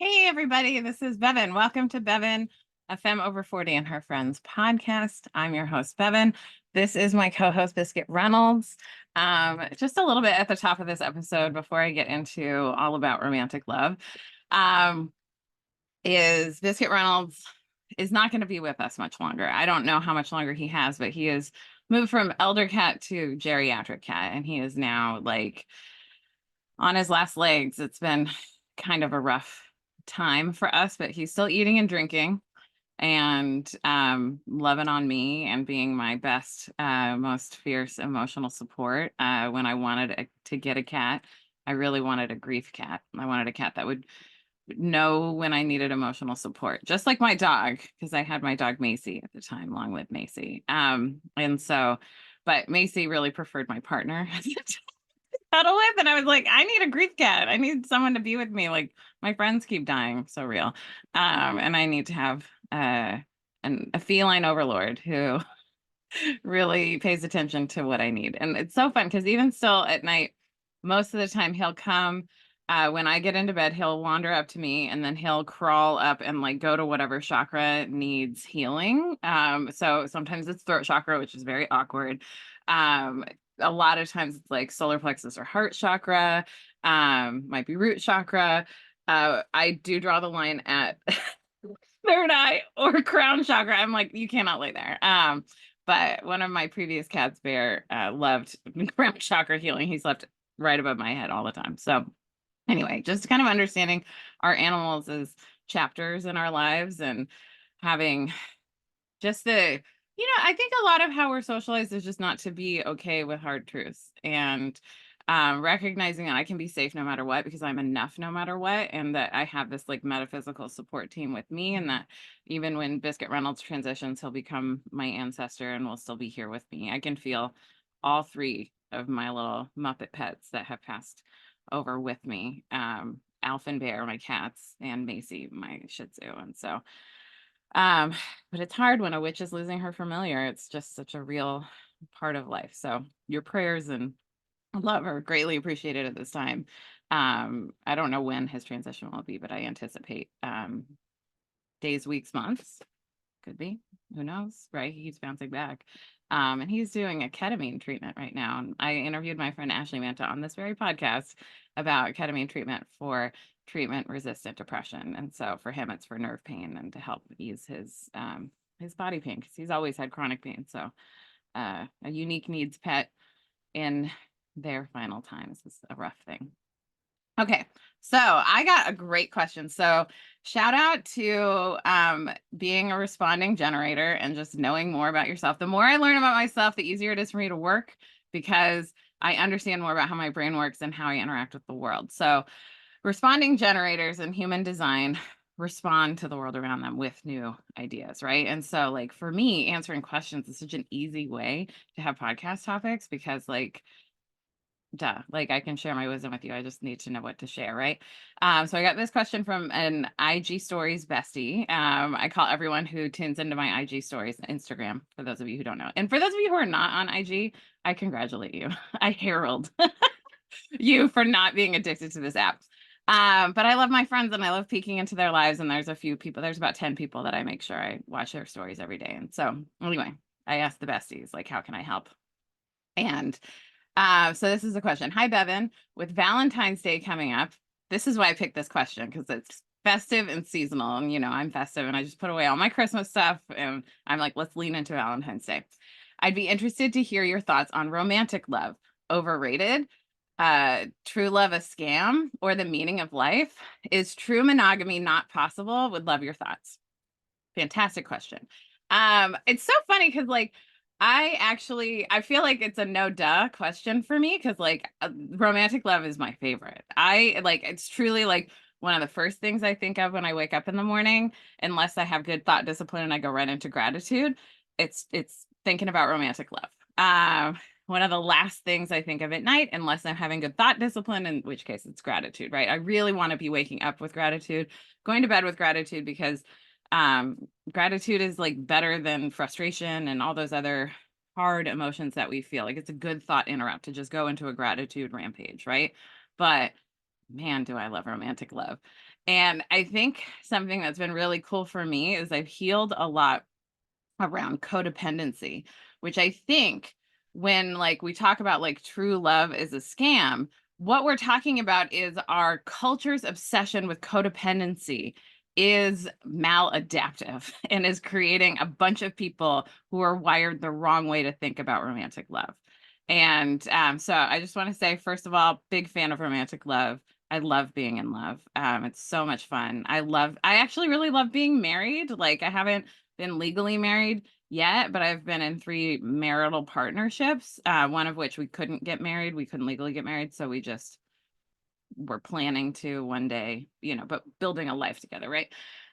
Hey, everybody, this is Bevin. Welcome to Bevin, a Femme Over 40 and Her Friends podcast. I'm your host, Bevin. This is my co host, Biscuit Reynolds. Just a little bit at the top of this episode before I get into all about romantic love um, is Biscuit Reynolds is not going to be with us much longer. I don't know how much longer he has, but he has moved from elder cat to geriatric cat, and he is now like on his last legs. It's been kind of a rough time for us, but he's still eating and drinking and loving on me and being my best, most fierce emotional support. When I wanted to get a cat, I really wanted a grief cat. I wanted a cat that would know when I needed emotional support, just like my dog, because I had my dog Macy at the time, long live Macy. But Macy really preferred my partner cuddle with, and I was like, I need a grief cat. I need someone to be with me. Like my friends keep dying, so real. And I need to have a feline overlord who really pays attention to what I need. And it's so fun because even still at night, most of the time he'll come. When I get into bed, he'll wander up to me and then he'll crawl up and like go to whatever chakra needs healing. So sometimes it's throat chakra, which is very awkward. Um, a lot of times it's like solar plexus or heart chakra, might be root chakra. I do draw the line at third eye or crown chakra. I'm like, you cannot lay there. But one of my previous cats, Bear, loved crown chakra healing. He slept right above my head all the time. So anyway, just kind of understanding our animals as chapters in our lives and having just I think a lot of how we're socialized is just not to be okay with hard truths and recognizing that I can be safe no matter what because I'm enough no matter what, and that I have this like metaphysical support team with me, and that even when Biscuit Reynolds transitions, he'll become my ancestor and will still be here with me. I can feel all three of my little Muppet pets that have passed over with me. Alf and Bear, my cats, and Macy, my Shih Tzu. And so um, but it's hard when a witch is losing her familiar. It's just such a real part of life. So your prayers and love are greatly appreciated at this time. I don't know when his transition will be, but I anticipate days, weeks, months. Could be. Who knows? Right? He keeps bouncing back. And he's doing a ketamine treatment right now. And I interviewed my friend Ashley Manta on this very podcast about ketamine treatment for treatment resistant depression. And so for him, it's for nerve pain and to help ease his body pain because he's always had chronic pain. So a unique needs pet in their final times is a rough thing. Okay, so I got a great question. So shout out to being a responding generator and just knowing more about yourself. The more I learn about myself, the easier it is for me to work because I understand more about how my brain works and how I interact with the world. So responding generators in human design respond to the world around them with new ideas, right? And so like for me, answering questions is such an easy way to have podcast topics because like duh, like I can share my wisdom with you. I just need to know what to share, right? So I got this question from an IG stories bestie. I call everyone who tunes into my IG stories Instagram, for those of you who don't know. And for those of you who are not on IG, I congratulate you. I herald you for not being addicted to this app. But I love my friends and I love peeking into their lives. And there's a few people, there's about 10 people that I make sure I watch their stories every day. And so anyway, I asked the besties, like, how can I help? And so this is a question. Hi, Bevin. With Valentine's Day coming up, this is why I picked this question because it's festive and seasonal. And, I'm festive and I just put away all my Christmas stuff. And I'm like, let's lean into Valentine's Day. I'd be interested to hear your thoughts on romantic love. Overrated? True love a scam or the meaning of life? Is true monogamy not possible? Would love your thoughts. Fantastic question. It's so funny because like I feel like it's a no duh question for me because like romantic love is my favorite. I like it's truly like one of the first things I think of when I wake up in the morning, unless I have good thought discipline and I go right into gratitude. It's thinking about romantic love. One of the last things I think of at night, unless I'm having good thought discipline, in which case it's gratitude, right? I really want to be waking up with gratitude, going to bed with gratitude because gratitude is like better than frustration and all those other hard emotions that we feel. Like it's a good thought interrupt to just go into a gratitude rampage, right? But man, do I love romantic love. And I think something that's been really cool for me is I've healed a lot around codependency, which I think when like we talk about like true love is a scam, what we're talking about is our culture's obsession with codependency is maladaptive and is creating a bunch of people who are wired the wrong way to think about romantic love. And so I just want to say, first of all, big fan of romantic love. I love being in love. It's so much fun. I actually really love being married. Like I haven't been legally married yet, but I've been in 3 marital partnerships, one of which we couldn't get married. We couldn't legally get married. So we just were planning to one day, but building a life together, right?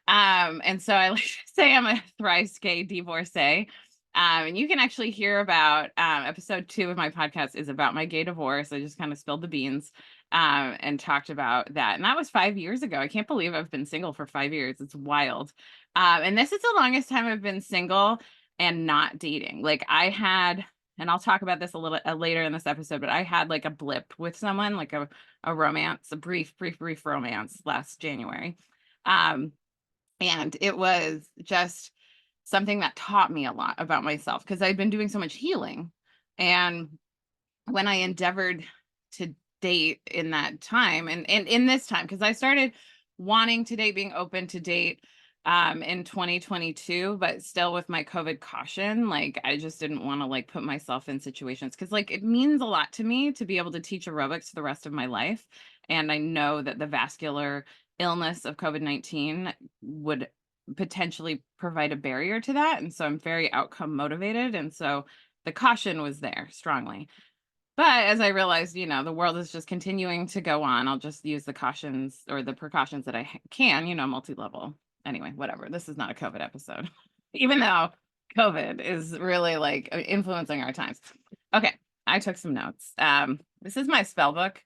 And so I like to say I'm a thrice gay divorcee. And you can actually hear about episode 2 of my podcast is about my gay divorce. I just kind of spilled the beans and talked about that. And that was 5 years ago. I can't believe I've been single for 5 years. It's wild. And this is the longest time I've been single and not dating. Like I had, and I'll talk about this a little later in this episode, but I had like a blip with someone, like a romance, a brief romance last January. And it was just something that taught me a lot about myself because I'd been doing so much healing. And when I endeavored to date in that time and in this time, because I started wanting to date, being open to date in 2022, but still with my COVID caution, like I just didn't want to like put myself in situations because like it means a lot to me to be able to teach aerobics for the rest of my life. And I know that the vascular illness of COVID-19 would potentially provide a barrier to that. And so I'm very outcome motivated. And so the caution was there strongly. But as I realized, the world is just continuing to go on. I'll just use the cautions or the precautions that I can, multi-level. Anyway, whatever. This is not a COVID episode, even though COVID is really like influencing our times. Okay, I took some notes. This is my spell book.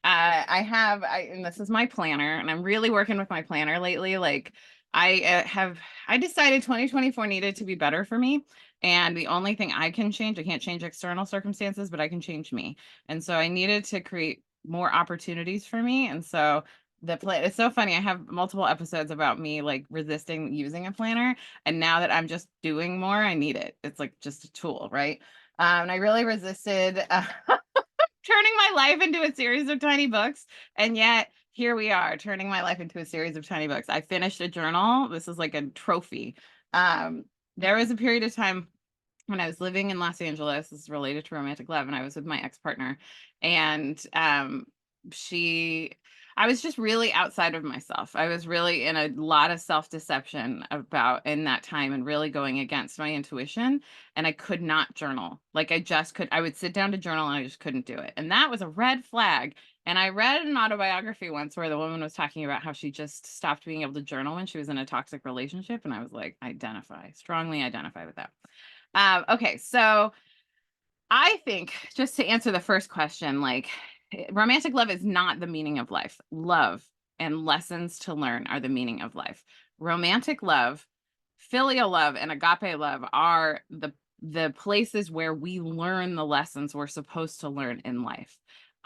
And this is my planner, and I'm really working with my planner lately. Like I decided 2024 needed to be better for me. And the only thing I can't change external circumstances, but I can change me. And so I needed to create more opportunities for me. And so it's so funny. I have multiple episodes about me like resisting using a planner. And now that I'm just doing more, I need it. It's like just a tool, right? And I really resisted turning my life into a series of tiny books. And yet here we are turning my life into a series of tiny books. I finished a journal. This is like a trophy. There was a period of time when I was living in Los Angeles. This is related to romantic love, and I was with my ex-partner, and I was just really outside of myself. I was really in a lot of self-deception about in that time and really going against my intuition, and I could not journal. Like I would sit down to journal and I just couldn't do it. And that was a red flag. And I read an autobiography once where the woman was talking about how she just stopped being able to journal when she was in a toxic relationship. And I was like, strongly identify with that. Okay, so I think just to answer the first question, like romantic love is not the meaning of life. Love and lessons to learn are the meaning of life. Romantic love, filial love, and agape love are the places where we learn the lessons we're supposed to learn in life.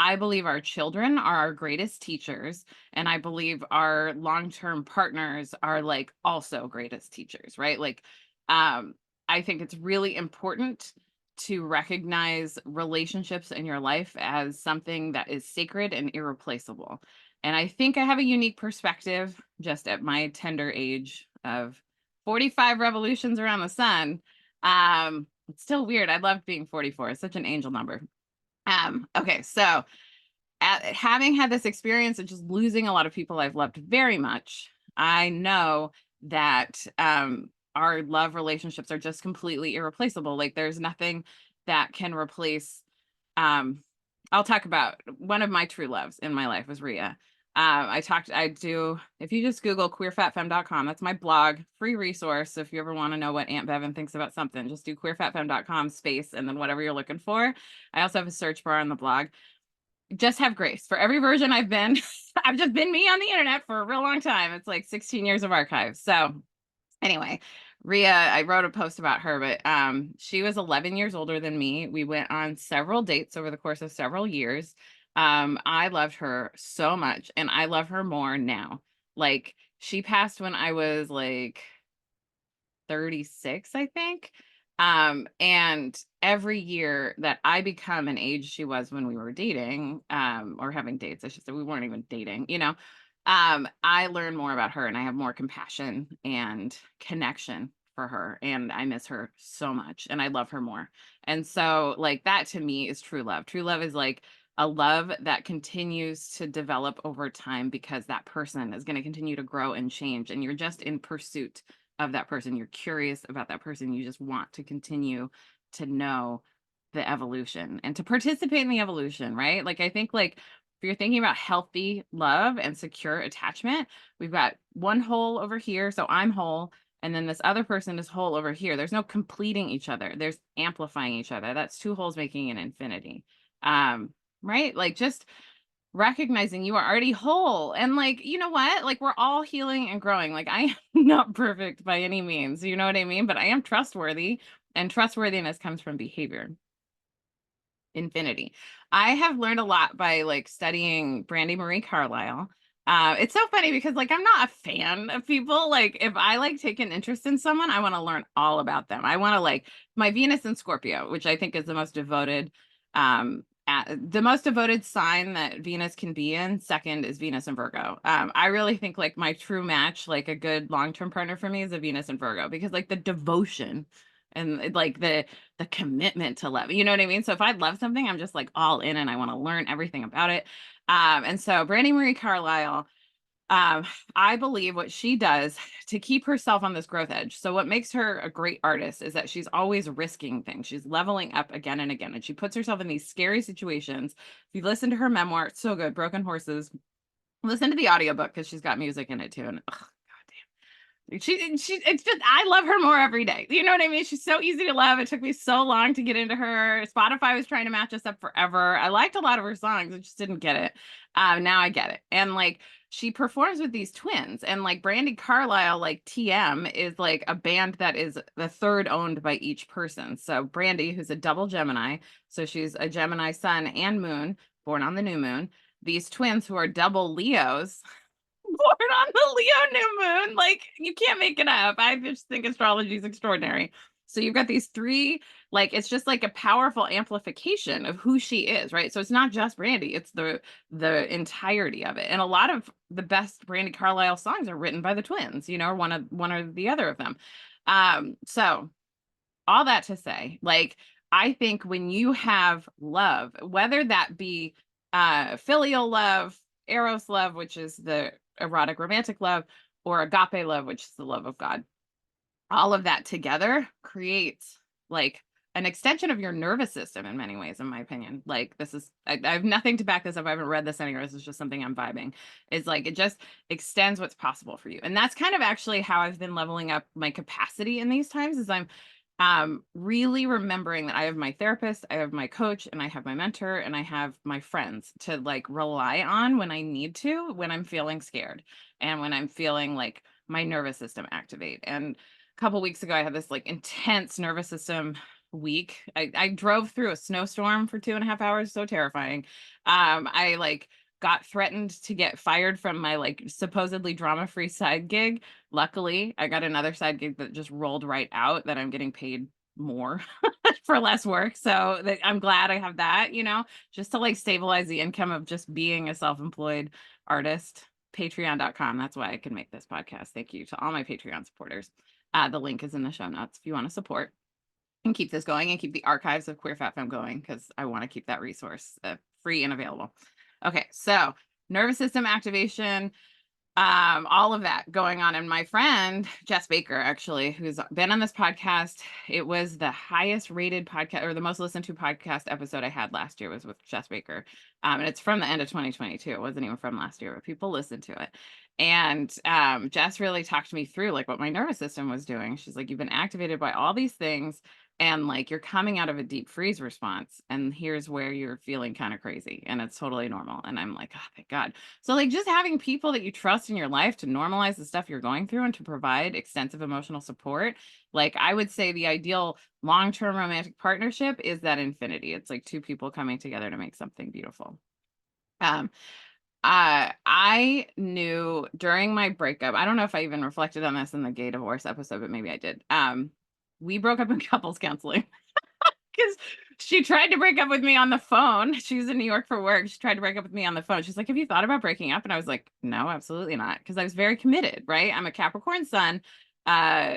I believe our children are our greatest teachers, and I believe our long-term partners are like also greatest teachers, right? Like, I think it's really important to recognize relationships in your life as something that is sacred and irreplaceable. And I think I have a unique perspective just at my tender age of 45 revolutions around the sun. It's still weird. I loved being 44. It's such an angel number. Okay, so having had this experience of just losing a lot of people I've loved very much, I know that our love relationships are just completely irreplaceable. Like there's nothing that can replace. I'll talk about one of my true loves in my life was Rhea. If you just Google queerfatfemme.com, that's my blog, free resource. So if you ever want to know what Aunt Bevin thinks about something, just do queerfatfemme.com space and then whatever you're looking for. I also have a search bar on the blog. Just have grace for every version I've been. I've just been me on the internet for a real long time. It's like 16 years of archives. So anyway, Rhea, I wrote a post about her, but she was 11 years older than me. We went on several dates over the course of several years. I loved her so much, and I love her more now. Like, she passed when I was like 36, I think. And every year that I become an age she was when we were dating, or having dates, I should say, we weren't even dating, I learn more about her and I have more compassion and connection for her. And I miss her so much and I love her more. And so, like, that to me is true love. True love is like a love that continues to develop over time because that person is going to continue to grow and change. And you're just in pursuit of that person. You're curious about that person. You just want to continue to know the evolution and to participate in the evolution, right? Like, I think, like, if you're thinking about healthy love and secure attachment, we've got one hole over here. So I'm whole. And then this other person is whole over here. There's no completing each other. There's amplifying each other. That's two holes making an infinity. Right? Like, just recognizing you are already whole. And, like, you know what? Like, we're all healing and growing. Like, I am not perfect by any means. You know what I mean? But I am trustworthy, and trustworthiness comes from behavior. Infinity. I have learned a lot by, like, studying Brandy Marie Carlisle. It's so funny because, like, I'm not a fan of people. Like, if I, like, take an interest in someone, I want to learn all about them. I want to, like, my Venus in Scorpio, which I think is the most devoted, the most devoted sign that Venus can be in. Second is Venus in Virgo. I really think, like, my true match, like a good long-term partner for me, is a Venus in Virgo, because, like, the devotion and, like, the commitment to love. You know what I mean? So if I love something, I'm just, like, all in and I want to learn everything about it. And so Brandy Marie Carlisle, um, I believe what she does to keep herself on this growth edge. So what makes her a great artist is that she's always risking things. She's leveling up again and again, and she puts herself in these scary situations. If you listen to her memoir, it's so good. Broken Horses. Listen to the audiobook because she's got music in it too. And it's just, I love her more every day. You know what I mean? She's so easy to love. It took me so long to get into her. Spotify was trying to match us up forever. I liked a lot of her songs. I just didn't get it. Now I get it. And, like, she performs with these twins, and, like, Brandy Carlisle, like, TM is like a band that is the third owned by each person. So Brandy, who's a double Gemini, so she's a Gemini sun and moon, born on the new moon. These twins who are double Leos, born on the Leo new moon. Like, you can't make it up. I just think astrology is extraordinary. So you've got these three, like, it's just like a powerful amplification of who she is, right? So it's not just Brandy, it's the entirety of it. And a lot of the best Brandy Carlisle songs are written by the twins, or one or the other of them. So all that to say, like, I think when you have love, whether that be filial love, eros love, which is the erotic romantic love, or agape love, which is the love of God, all of that together creates, like, an extension of your nervous system in many ways, in my opinion. Like, this is, I have nothing to back this up. I haven't read this anywhere. This is just something I'm vibing. It's like, it just extends what's possible for you. And that's kind of actually how I've been leveling up my capacity in these times, is I'm really remembering that I have my therapist, I have my coach, and I have my mentor, and I have my friends to, like, rely on when I need to, when I'm feeling scared and when I'm feeling like my nervous system activate. And a couple weeks ago, I had this, like, intense nervous system week. I drove through a snowstorm for 2.5 hours, so terrifying. I, like, got threatened to get fired from my, like, supposedly drama-free side gig. Luckily, I got another side gig that just rolled right out, that I'm getting paid more for less work. So I'm glad I have that, just to, like, stabilize the income of just being a self-employed artist. Patreon.com. That's why I can make this podcast. Thank you to all my Patreon supporters. The link is in the show notes if you want to support and keep this going and keep the archives of Queer Fat Femme going, because I want to keep that resource free and available. Okay, so nervous system activation, all of that going on. And my friend Jess Baker, actually, who's been on this podcast, it was the highest rated podcast, or the most listened to podcast episode I had last year, was with Jess Baker. And it's from the end of 2022. It wasn't even from last year, but people listened to it. And Jess really talked me through, like, what my nervous system was doing. She's like, you've been activated by all these things, and, like, you're coming out of a deep freeze response, and here's where you're feeling kind of crazy, and it's totally normal. And I'm like, oh, thank God. So, like, just having people that you trust in your life to normalize the stuff you're going through and to provide extensive emotional support. Like, I would say the ideal long-term romantic partnership is that infinity. It's like two people coming together to make something beautiful. Um, I knew during my breakup, I don't know if I even reflected on this in the gay divorce episode, but maybe I did. We broke up in couples counseling because she tried to break up with me on the phone. She was in New York for work. She tried to break up with me on the phone. She's like, "Have you thought about breaking up?" And I was like, "No, absolutely not." Because I was very committed, right? I'm a Capricorn sun,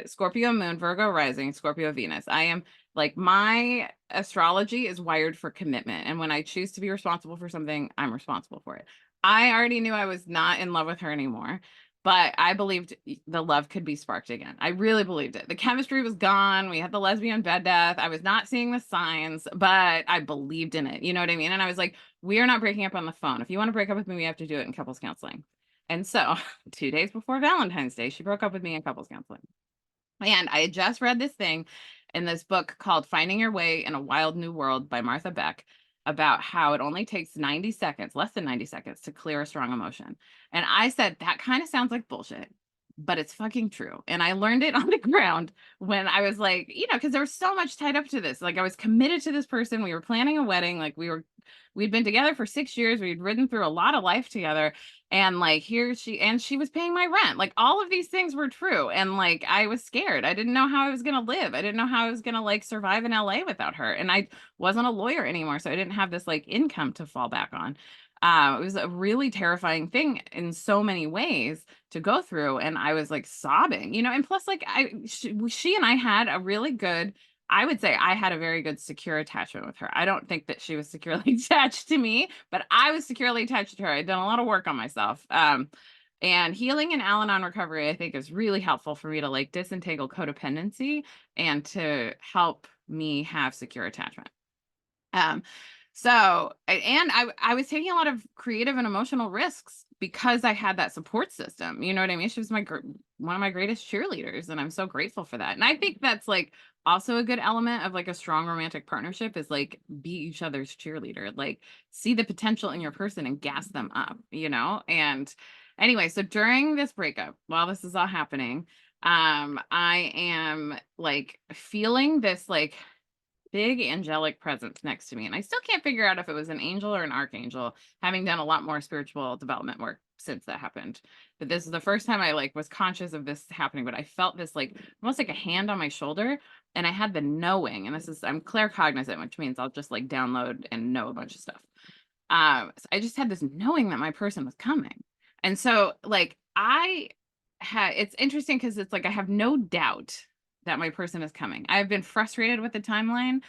Scorpio moon, Virgo rising, Scorpio Venus. I am like, my astrology is wired for commitment. And when I choose to be responsible for something, I'm responsible for it. I already knew I was not in love with her anymore, but I believed the love could be sparked again. I really believed it. The chemistry was gone. We had the lesbian bed death. I was not seeing the signs, but I believed in it. You know what I mean? And I was like, we are not breaking up on the phone. If you want to break up with me, we have to do it in couples counseling. And so 2 days before Valentine's Day, she broke up with me in couples counseling. And I had just read this thing in this book called Finding Your Way in a Wild New World by Martha Beck, about how it only takes 90 seconds, less than 90 seconds, to clear a strong emotion. And I said, that kind of sounds like bullshit, but it's fucking true. And I learned it on the ground when I was like, because there was so much tied up to this. Like, I was committed to this person. We were planning a wedding. Like, we'd been together for 6 years. We'd ridden through a lot of life together. And like, she was paying my rent. Like, all of these things were true. And like, I was scared. I didn't know how I was going to live. I didn't know how I was going to like survive in LA without her. And I wasn't a lawyer anymore. So I didn't have this like income to fall back on. It was a really terrifying thing in so many ways to go through. And I was like sobbing, and plus like she and I had a really good, I would say I had a very good secure attachment with her. I don't think that she was securely attached to me, but I was securely attached to her. I'd done a lot of work on myself. And healing and Al-Anon recovery, I think, is really helpful for me to like disentangle codependency and to help me have secure attachment. Um, I was taking a lot of creative and emotional risks because I had that support system. You know what I mean? She was one of my greatest cheerleaders, and I'm so grateful for that. And I think that's like also a good element of like a strong romantic partnership is like be each other's cheerleader, like see the potential in your person and gas them up. And anyway, so during this breakup, while this is all happening, I am like feeling this like big angelic presence next to me. And I still can't figure out if it was an angel or an archangel, having done a lot more spiritual development work since that happened. But this is the first time I like was conscious of this happening, but I felt this like almost like a hand on my shoulder. And I had the knowing, and I'm claircognizant, which means I'll just like download and know a bunch of stuff. So I just had this knowing that my person was coming. And so like it's interesting because it's like I have no doubt that my person is coming. I've been frustrated with the timeline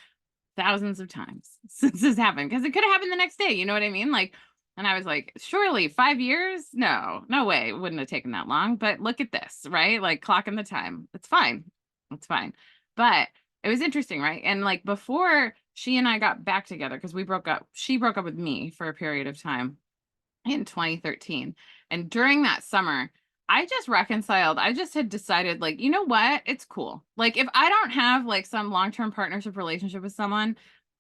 thousands of times since this happened because it could have happened the next day. You know what I mean? Like, and I was like, surely 5 years? No way. It wouldn't have taken that long. But look at this, right? Like clocking the time. It's fine. It's fine. But it was interesting, right? And like before she and I got back together, because she broke up with me for a period of time in 2013. And during that summer, I just reconciled. I just had decided, like, you know what? It's cool. Like, if I don't have like some long-term partnership relationship with someone,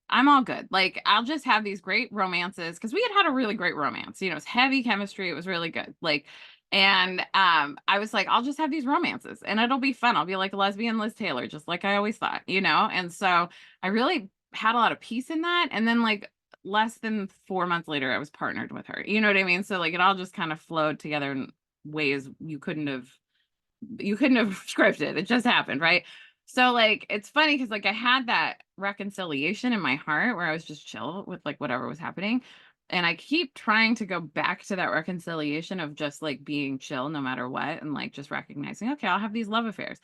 I'm all good. Like, I'll just have these great romances because we had a really great romance. It was heavy chemistry. It was really good. Like, and I was like, I'll just have these romances and it'll be fun. I'll be like a lesbian Liz Taylor, just like I always thought. And so I really had a lot of peace in that. And then like less than 4 months later, I was partnered with her. You know what I mean? So like it all just kind of flowed together in ways you couldn't have scripted. It just happened, right? So like it's funny because like I had that reconciliation in my heart where I was just chill with like whatever was happening. And I keep trying to go back to that reconciliation of just like being chill no matter what and like just recognizing, okay, I'll have these love affairs.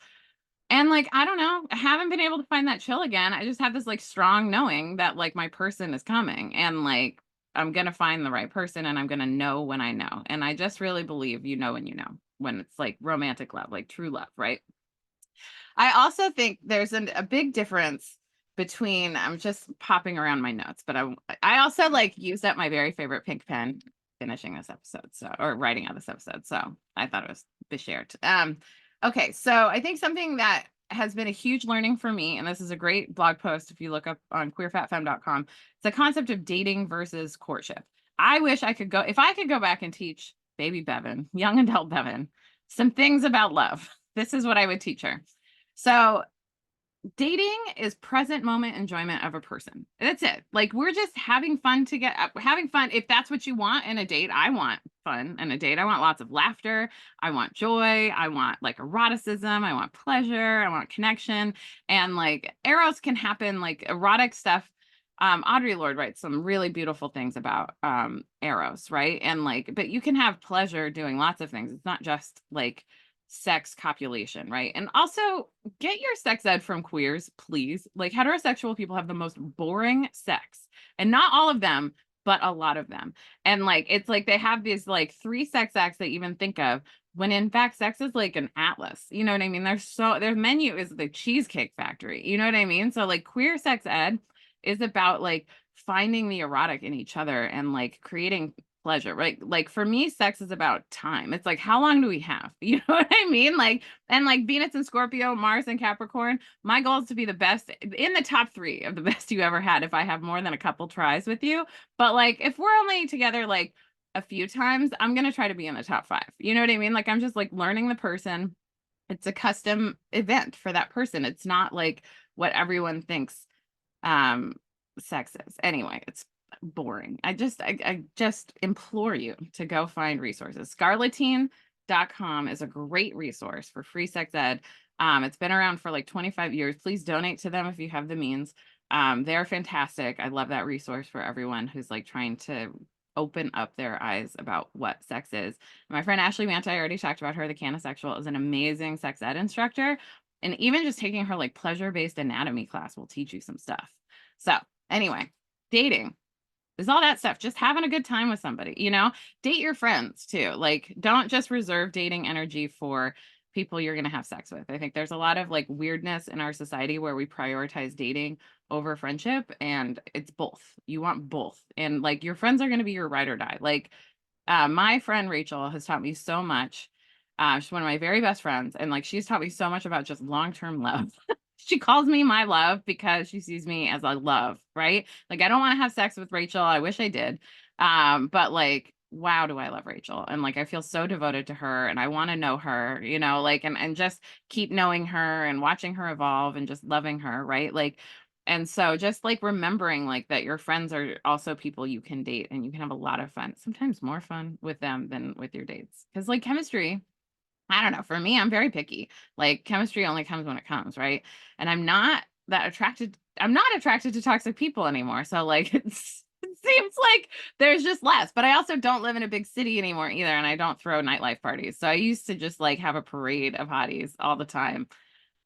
And like, I don't know, I haven't been able to find that chill again. I just have this like strong knowing that like my person is coming and like I'm gonna find the right person and I'm gonna know when I know. And I just really believe when you know when it's like romantic love, like true love, right? I also think there's a big difference between, I'm just popping around my notes, but I also like used up my very favorite pink pen finishing this episode, or writing out this episode. So I thought it was beschert. Okay, so I think something that has been a huge learning for me, and this is a great blog post if you look up on queerfatfemme.com, it's the concept of dating versus courtship. I wish I could if I could go back and teach baby Bevin, young adult Bevin, some things about love. This is what I would teach her. So dating is present moment enjoyment of a person. That's it. Like we're just having fun to get having fun. If that's what you want in a date, I want fun in a date. I want lots of laughter. I want joy. I want like eroticism. I want pleasure. I want connection. And like eros can happen, like erotic stuff. Audre Lorde writes some really beautiful things about eros, right? And like, but you can have pleasure doing lots of things. It's not just like sex copulation, right? And also get your sex ed from queers, please. Like heterosexual people have the most boring sex, and not all of them, but a lot of them. And like it's like they have these like 3 sex acts they even think of, when in fact sex is like an atlas. You know what I mean? Their menu is the Cheesecake Factory. You know what I mean? So like queer sex ed is about like finding the erotic in each other and like creating pleasure, right? Like for me, sex is about time. It's like, how long do we have? You know what I mean? Like, and like Venus and Scorpio, Mars and Capricorn, my goal is to be the best in the top 3 of the best you ever had if I have more than a couple tries with you. But like, if we're only together like a few times, I'm going to try to be in the top 5. You know what I mean? Like, I'm just like learning the person. It's a custom event for that person. It's not like what everyone thinks um sex is. Anyway, it's boring. I just implore you to go find resources. Scarleteen.com is a great resource for free sex ed. It's been around for like 25 years. Please donate to them if you have the means. They're fantastic. I love that resource for everyone who's like trying to open up their eyes about what sex is. My friend Ashley Manta, I already talked about her, the Canosexual, is an amazing sex ed instructor. And even just taking her like pleasure-based anatomy class will teach you some stuff. So anyway, dating is all that stuff. Just having a good time with somebody, you know, date your friends too. Like, don't just reserve dating energy for people you're going to have sex with. I think there's a lot of like weirdness in our society where we prioritize dating over friendship, and it's both. You want both. And like your friends are going to be your ride or die. Like my friend Rachel has taught me so much. She's one of my very best friends, and like she's taught me so much about just long-term love. She calls me my love because she sees me as a love, right? Like I don't want to have sex with Rachel. I wish I did. But like, wow, do I love Rachel? And like I feel so devoted to her, and I want to know her, you know, like and just keep knowing her and watching her evolve and just loving her, right? Like and so just like remembering like that your friends are also people you can date and you can have a lot of fun, sometimes more fun with them than with your dates. Because like chemistry, I don't know, for me, I'm very picky. Like chemistry only comes when it comes, right? And I'm not attracted to toxic people anymore. So like it seems like there's just less. But I also don't live in a big city anymore either. And I don't throw nightlife parties. So I used to just like have a parade of hotties all the time.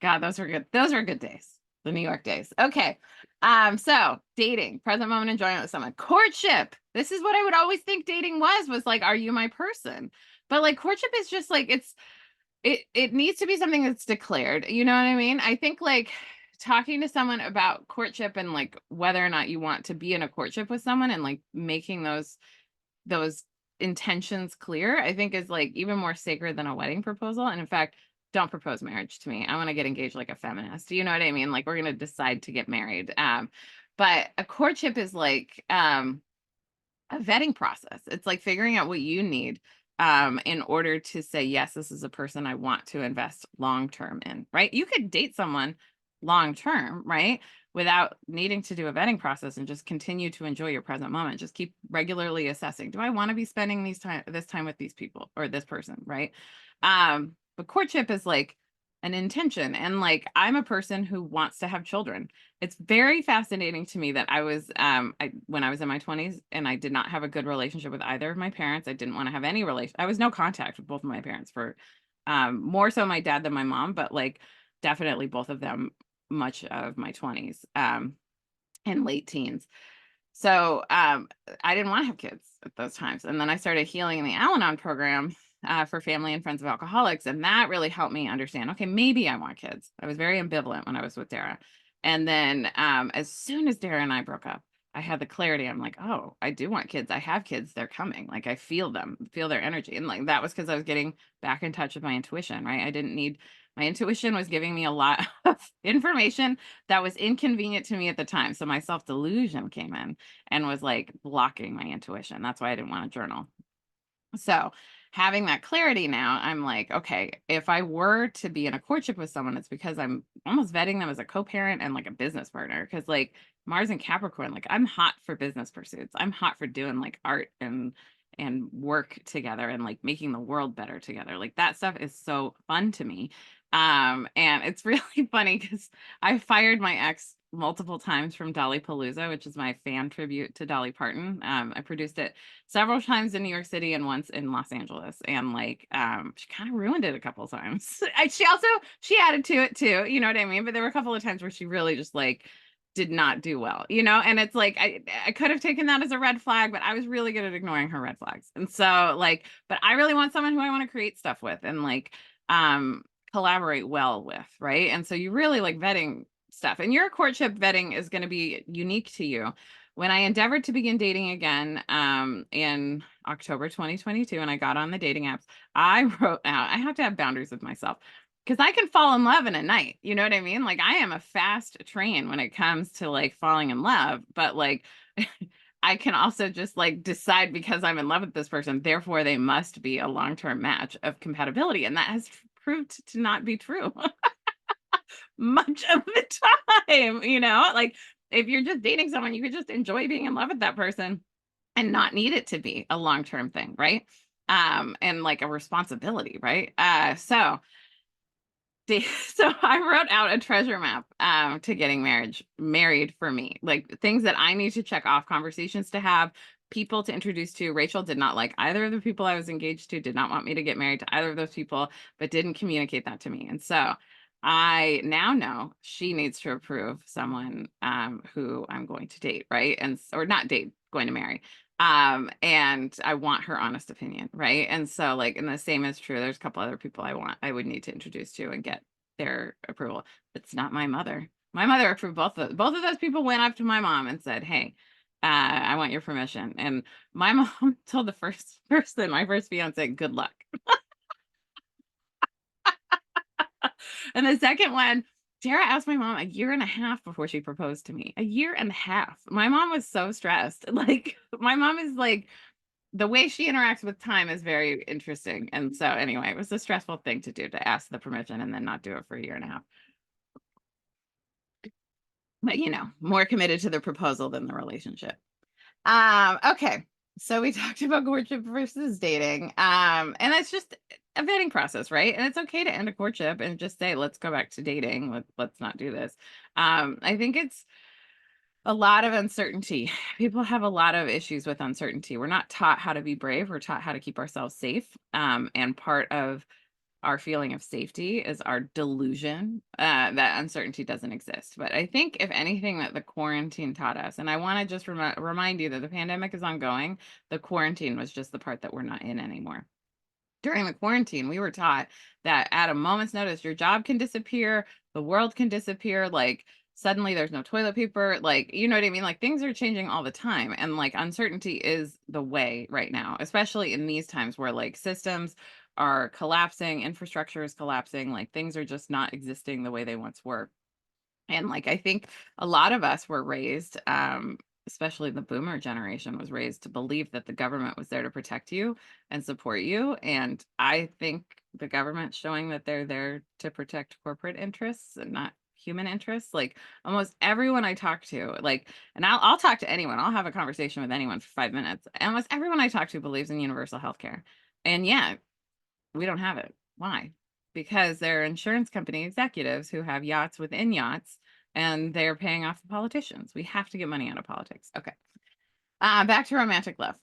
God, those were good. Those were good days. The New York days. Okay. So dating, present moment enjoyment with someone. Courtship. This is what I would always think dating was like, are you my person? But like courtship is just like it needs to be something that's declared. You know what I mean? I think like talking to someone about courtship and like whether or not you want to be in a courtship with someone and like making those intentions clear, I think is like even more sacred than a wedding proposal. And in fact, don't propose marriage to me. I want to get engaged like a feminist. You know what I mean? Like we're going to decide to get married. But a courtship is like a vetting process. It's like figuring out what you need in order to say, yes, this is a person I want to invest long term in, right? You could date someone long term, right? Without needing to do a vetting process and just continue to enjoy your present moment. Just keep regularly assessing, do I want to be spending this time with these people or this person, right? But courtship is like an intention. And like I'm a person who wants to have children. It's very fascinating to me that when I was in my 20s and I did not have a good relationship with either of my parents. I didn't want to have any relation. I was no contact with both of my parents for more so my dad than my mom, but like definitely both of them much of my 20s and late teens. So I didn't want to have kids at those times. And then I started healing in the Al-Anon program for family and friends of alcoholics. And that really helped me understand, okay, maybe I want kids. I was very ambivalent when I was with Dara. And then as soon as Dara and I broke up, I had the clarity. I'm like, oh, I do want kids. I have kids. They're coming. Like I feel them, feel their energy. And like that was because I was getting back in touch with my intuition, right? My intuition was giving me a lot of information that was inconvenient to me at the time. So my self-delusion came in and was like blocking my intuition. That's why I didn't want to journal. So having that clarity now, I'm like, okay, if I were to be in a courtship with someone, it's because I'm almost vetting them as a co-parent and like a business partner. Cause like Mars and Capricorn, like I'm hot for business pursuits. I'm hot for doing like art and work together and like making the world better together. Like that stuff is so fun to me. And it's really funny because I fired my ex multiple times from Dolly Palooza, which is my fan tribute to Dolly Parton. I produced it several times in New York City and once in Los Angeles. And like she kind of ruined it a couple of times. She added to it too, you know what I mean? But there were a couple of times where she really just like did not do well, you know? And it's like I could have taken that as a red flag, but I was really good at ignoring her red flags. And so like, but I really want someone who I want to create stuff with and like collaborate well with, right? And so you really like vetting stuff. And your courtship vetting is going to be unique to you. When I endeavored to begin dating again in October 2022, and I got on the dating apps, I wrote out, I have to have boundaries with myself because I can fall in love in a night. You know what I mean? Like I am a fast train when it comes to like falling in love, but like I can also just like decide because I'm in love with this person, therefore they must be a long-term match of compatibility. And that has proved to not be true much of the time, you know? Like if you're just dating someone, you could just enjoy being in love with that person and not need it to be a long-term thing, right? And like a responsibility, right? So I wrote out a treasure map to getting married for me, like things that I need to check off, conversations to have, people to introduce to. Rachel did not like either of the people I was engaged to, did not want me to get married to either of those people, but didn't communicate that to me. And so I now know she needs to approve someone who I'm going to date, right? And or not date, going to marry. And I want her honest opinion, right? And so like, and the same is true, there's a couple other people I would need to introduce to and get their approval. It's not my mother. My mother approved both of those people. Went up to my mom and said, hey, I want your permission. And my mom told the first person, my first fiance, good luck. And the second one, Tara asked my mom a year and a half before she proposed to me. A year and a half. My mom was so stressed. Like my mom is like, the way she interacts with time is very interesting. And so anyway, it was a stressful thing to do, to ask the permission and then not do it for a year and a half. But you know, more committed to the proposal than the relationship. Okay. So we talked about courtship versus dating. And it's just a vetting process, right? And it's okay to end a courtship and just say, let's go back to dating. Let's not do this. I think it's a lot of uncertainty. People have a lot of issues with uncertainty. We're not taught how to be brave. We're taught how to keep ourselves safe. And part of our feeling of safety is our delusion that uncertainty doesn't exist. But I think if anything that the quarantine taught us, and I want to just remind you that the pandemic is ongoing, the quarantine was just the part that we're not in anymore. During the quarantine, we were taught that at a moment's notice, your job can disappear, the world can disappear, like suddenly there's no toilet paper, like, you know what I mean? Like things are changing all the time. And like uncertainty is the way right now, especially in these times where like systems are collapsing, infrastructure is collapsing, like things are just not existing the way they once were. And like I think a lot of us were raised, especially the boomer generation was raised to believe that the government was there to protect you and support you. And I think the government's showing that they're there to protect corporate interests and not human interests. Like almost everyone I talk to, like, and I'll talk to anyone, I'll have a conversation with anyone for 5 minutes. Almost everyone I talk to believes in universal health care. And yet we don't have it. Why? Because they're insurance company executives who have yachts within yachts and they're paying off the politicians. We have to get money out of politics. Okay. Back to romantic love.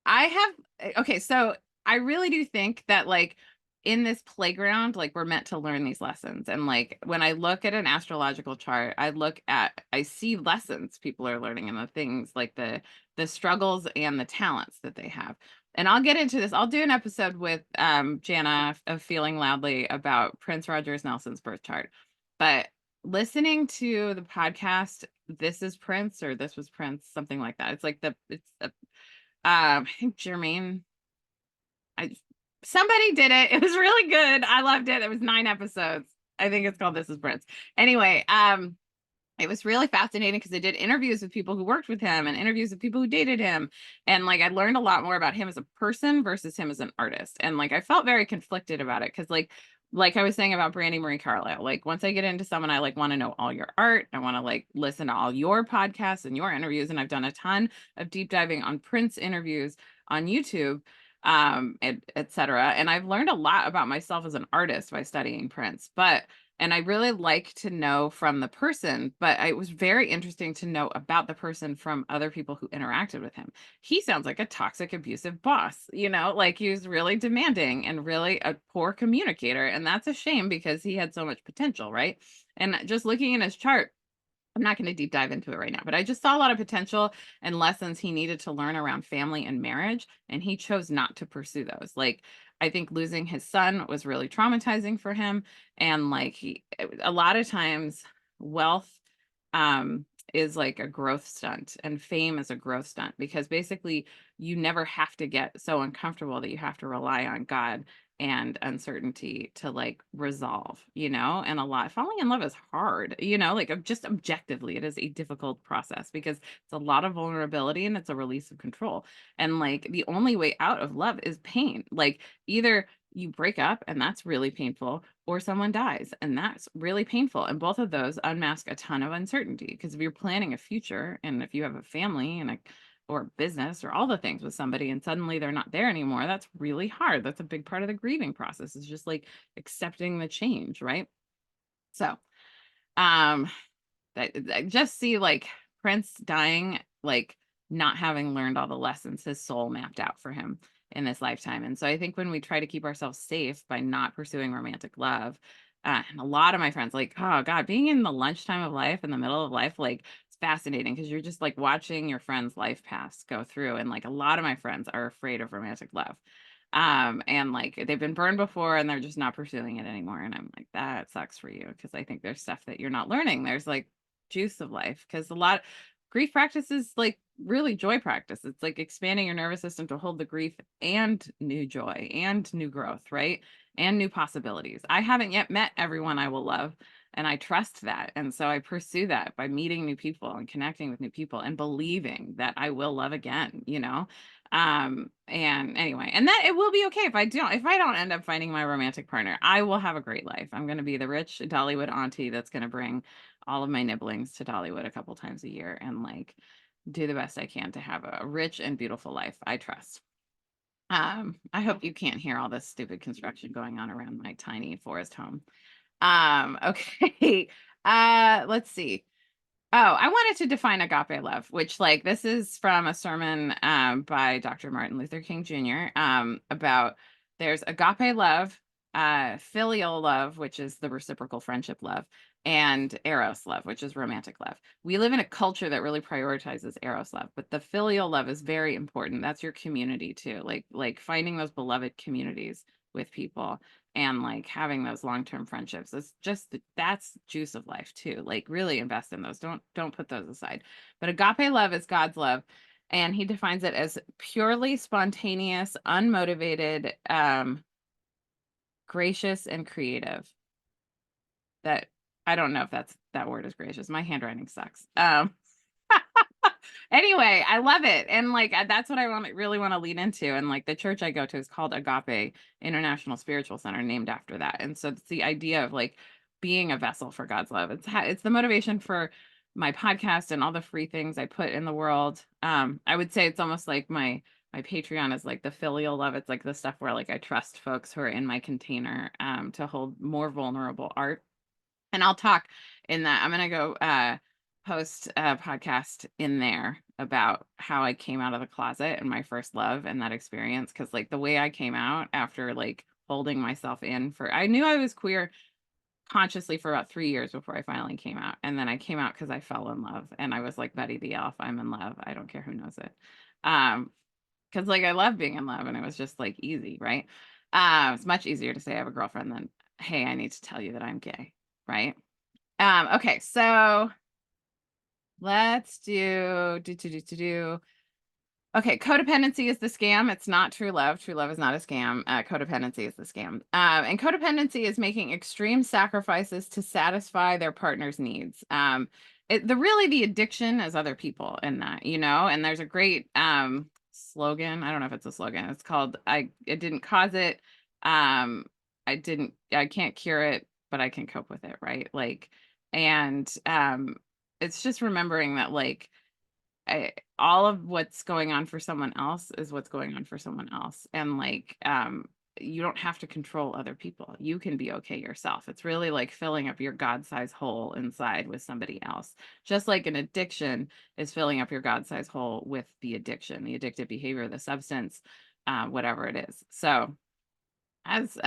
Okay, so I really do think that like in this playground, like we're meant to learn these lessons. And like when I look at an astrological chart, I see lessons people are learning and the things like the struggles and the talents that they have. And I'll get into this. I'll do an episode with Jana of Feeling Loudly about Prince Rogers Nelson's birth chart. But listening to the podcast, This is Prince or This was Prince, something like that. It's like I think Jermaine, somebody did it. It was really good. I loved it. It was 9 episodes. I think it's called This is Prince. Anyway, it was really fascinating because they did interviews with people who worked with him and interviews with people who dated him. And like I learned a lot more about him as a person versus him as an artist. And like I felt very conflicted about it because like I was saying about Brandy Marie Carlisle, like once I get into someone, I like want to know all your art. I want to like listen to all your podcasts and your interviews. And I've done a ton of deep diving on Prince interviews on YouTube, et cetera. And I've learned a lot about myself as an artist by studying Prince. And I really like to know from the person, but it was very interesting to know about the person from other people who interacted with him. He sounds like a toxic, abusive boss, like he was really demanding and really a poor communicator. And that's a shame because he had so much potential, right? And just looking in his chart, I'm not going to deep dive into it right now, but I just saw a lot of potential and lessons he needed to learn around family and marriage, and he chose not to pursue those. Like, I think losing his son was really traumatizing for him, and like a lot of times, wealth is like a growth stunt, and fame is a growth stunt because basically you never have to get so uncomfortable that you have to rely on God and uncertainty to like resolve, and falling in love is hard, like just objectively, it is a difficult process because it's a lot of vulnerability and it's a release of control. And like the only way out of love is pain. Like either you break up and that's really painful, or someone dies and that's really painful. And both of those unmask a ton of uncertainty because if you're planning a future and if you have a family and or business or all the things with somebody and suddenly they're not there anymore, that's really hard. That's a big part of the grieving process, is just like accepting the change, right? So I just see like Prince dying, like not having learned all the lessons his soul mapped out for him in this lifetime. And so I think when we try to keep ourselves safe by not pursuing romantic love, and a lot of my friends, like, oh God, being in the lunchtime of life, in the middle of life, like it's fascinating because you're just like watching your friends' life paths go through. And like a lot of my friends are afraid of romantic love. And like they've been burned before and they're just not pursuing it anymore. And I'm like, that sucks for you because I think there's stuff that you're not learning. There's like juice of life because a lot grief practice is like really joy practice. It's like expanding your nervous system to hold the grief and new joy and new growth, right? And new possibilities. I haven't yet met everyone I will love, and I trust that. And so I pursue that by meeting new people and connecting with new people and believing that I will love again. And anyway, and that it will be okay if I don't end up finding my romantic partner. I will have a great life. I'm going to be the rich Dollywood auntie that's going to bring all of my nibblings to Dollywood a couple times a year and like do the best I can to have a rich and beautiful life. I trust. I hope you can't hear all this stupid construction going on around my tiny forest home. Okay. Let's see. Oh, I wanted to define agape love, which like this is from a sermon by Dr. Martin Luther King Jr. About there's agape love, filial love, which is the reciprocal friendship love, and eros love, which is romantic love. We live in a culture that really prioritizes eros love, but the filial love is very important. That's your community too, like finding those beloved communities with people and like having those long-term friendships. It's just that's juice of life too. Like really invest in those. Don't put those aside. But agape love is God's love, and he defines it as purely spontaneous, unmotivated, gracious and creative. That I don't know if that word is gracious. My handwriting sucks. Anyway, I love it. And like that's what I really want to lean into. And like the church I go to is called Agape International Spiritual Center, named after that. And so it's the idea of like being a vessel for God's love. It's the motivation for my podcast and all the free things I put in the world. I would say it's almost like my Patreon is like the filial love. It's like the stuff where like I trust folks who are in my container to hold more vulnerable art. And I'll talk in that. I'm going to go post a podcast in there about how I came out of the closet and my first love and that experience. Cause like the way I came out after like holding myself in I knew I was queer consciously for about 3 years before I finally came out. And then I came out because I fell in love and I was like Betty the Elf, I'm in love. I don't care who knows it. Cause like I love being in love and it was just like easy, right? It's much easier to say I have a girlfriend than, hey, I need to tell you that I'm gay, right? Okay, so let's do. Okay, codependency is the scam. It's not true love. True love is not a scam. Codependency is the scam. And codependency is making extreme sacrifices to satisfy their partner's needs. the addiction is other people in that, and there's a great slogan. I don't know if it's a slogan. It's called it didn't cause it. I can't cure it, but I can cope with it, right? Like, and it's just remembering that, like, all of what's going on for someone else is what's going on for someone else. And like, you don't have to control other people. You can be okay yourself. It's really like filling up your God-sized hole inside with somebody else. Just like an addiction is filling up your God-sized hole with the addiction, the addictive behavior, the substance, whatever it is. So as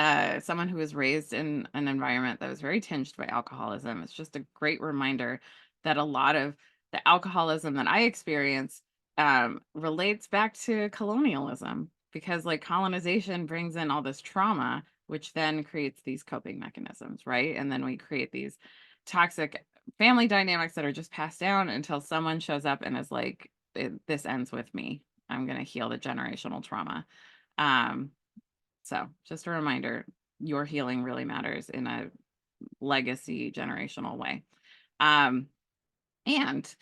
someone who was raised in an environment that was very tinged by alcoholism, it's just a great reminder that a lot of the alcoholism that I experience relates back to colonialism, because like colonization brings in all this trauma, which then creates these coping mechanisms, right? And then we create these toxic family dynamics that are just passed down until someone shows up and is like, this ends with me. I'm going to heal the generational trauma. Um, so just a reminder, your healing really matters in a legacy generational way. And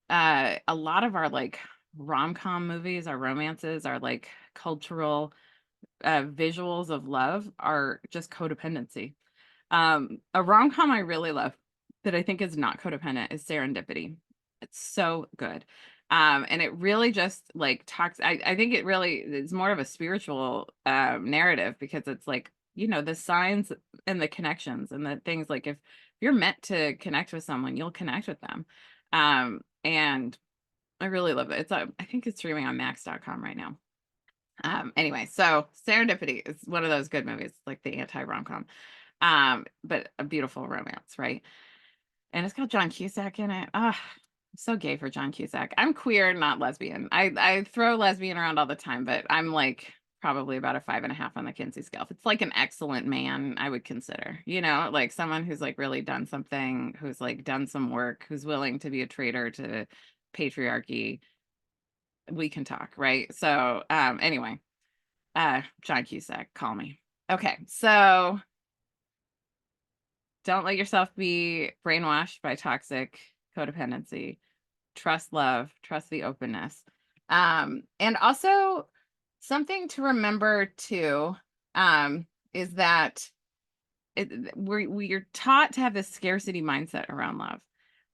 a lot of our like rom-com movies, our romances, our like cultural visuals of love are just codependency. A rom-com I really love that I think is not codependent is Serendipity. It's so good. And it really just like talks, I think it really is more of a spiritual narrative, because it's like, the signs and the connections and the things, like if you're meant to connect with someone, you'll connect with them. And I really love it. I think it's streaming on max.com right now. Anyway, so Serendipity is one of those good movies, like the anti-rom-com, but a beautiful romance, right? And it's got John Cusack in it. Ah, I'm so gay for John Cusack. I'm queer, not lesbian. I throw lesbian around all the time, but I'm like probably about a 5.5 on the Kinsey scale. If it's like an excellent man, I would consider, like someone who's like really done something, who's like done some work, who's willing to be a traitor to patriarchy. We can talk, right? So anyway, John Cusack, call me. Okay, so don't let yourself be brainwashed by toxic codependency. Trust love, trust the openness. And also something to remember too, is that we're taught to have this scarcity mindset around love.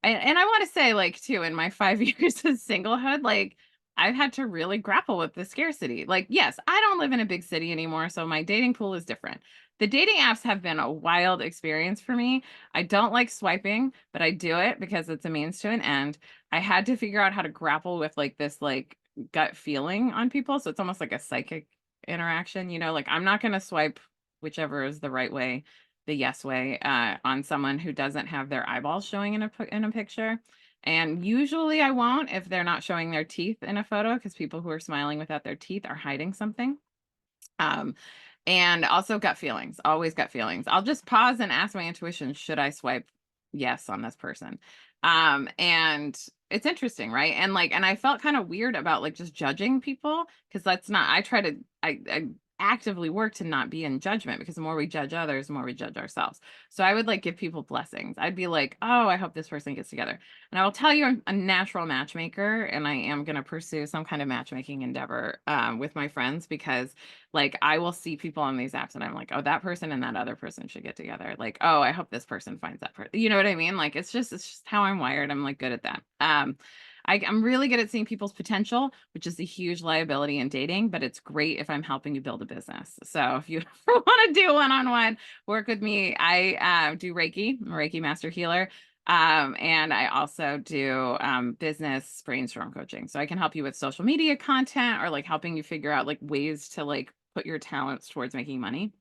And I want to say, like, too, in my 5 years of singlehood, like, I've had to really grapple with the scarcity. Like, yes, I don't live in a big city anymore, so my dating pool is different. The dating apps have been a wild experience for me. I don't like swiping, but I do it because it's a means to an end. I had to figure out how to grapple with like this like gut feeling on people. So it's almost like a psychic interaction, like I'm not going to swipe whichever is the right way, the yes way, on someone who doesn't have their eyeballs showing in a picture. And usually I won't if they're not showing their teeth in a photo, because people who are smiling without their teeth are hiding something. And also gut feelings, always gut feelings. I'll just pause and ask my intuition, should I swipe yes on this person? And it's interesting, right? And like, and I felt kind of weird about like just judging people, because that's not, I actively work to not be in judgment, because the more we judge others, the more we judge ourselves. So I would like give people blessings. I'd be like, oh, I hope this person gets together. And I will tell you, I'm a natural matchmaker, and I am going to pursue some kind of matchmaking endeavor with my friends, because like I will see people on these apps and I'm like, oh, that person and that other person should get together. Like, oh, I hope this person finds that person. You know what I mean? Like, it's just how I'm wired. I'm like good at that. I'm really good at seeing people's potential, which is a huge liability in dating, but it's great if I'm helping you build a business. So if you want to do one-on-one work with me, I do Reiki. I'm a Reiki master healer. And I also do business brainstorm coaching. So I can help you with social media content, or like helping you figure out like ways to like put your talents towards making money.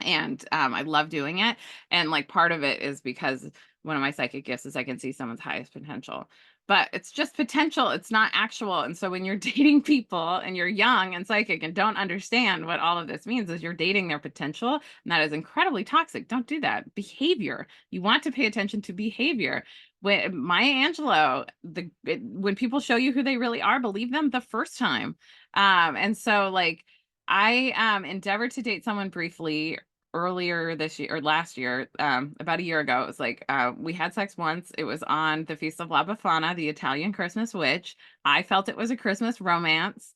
And I love doing it. And like part of it is because one of my psychic gifts is I can see someone's highest potential. But it's just potential, it's not actual. And so when you're dating people and you're young and psychic and don't understand what all of this means, is you're dating their potential. And that is incredibly toxic. Don't do that. Behavior. You want to pay attention to behavior. When Maya Angelou, when people show you who they really are, believe them the first time. And so like I endeavored to date someone briefly earlier this year or last year, about a year ago. It was like, we had sex once. It was on the Feast of La Befana, the Italian Christmas witch. I felt it was a Christmas romance.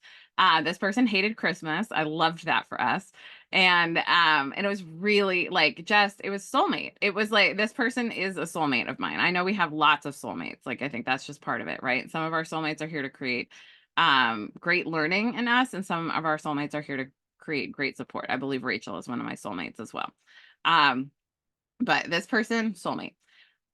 This person hated Christmas. I loved that for us. And it was really like, just, it was soulmate. It was like, this person is a soulmate of mine. I know we have lots of soulmates. Like, I think that's just part of it, right? Some of our soulmates are here to create great learning in us, and some of our soulmates are here to create great support. I believe Rachel is one of my soulmates as well. But this person, soulmate.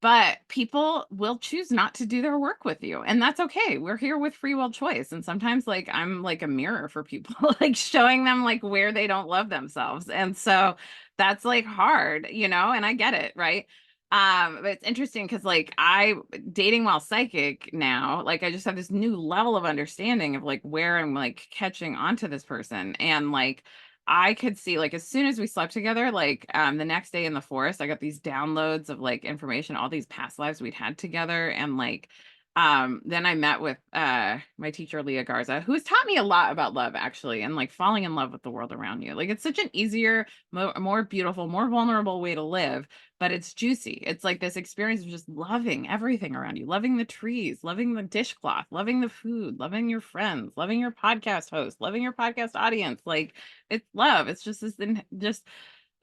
But people will choose not to do their work with you, and that's okay. We're here with free will choice. And sometimes, like, I'm like a mirror for people, like showing them like where they don't love themselves. And so that's like hard, and I get it, right? But it's interesting because like I dating while psychic now, like I just have this new level of understanding of like where I'm like catching onto this person. And like I could see, like, as soon as we slept together, like the next day in the forest, I got these downloads of like information, all these past lives we'd had together. And like then I met with my teacher Leah Garza, who has taught me a lot about love, actually, and like falling in love with the world around you. Like, it's such an easier, more beautiful, more vulnerable way to live, but it's juicy. It's like this experience of just loving everything around you, loving the trees, loving the dishcloth, loving the food, loving your friends, loving your podcast host, loving your podcast audience. Like, it's love. It's just this just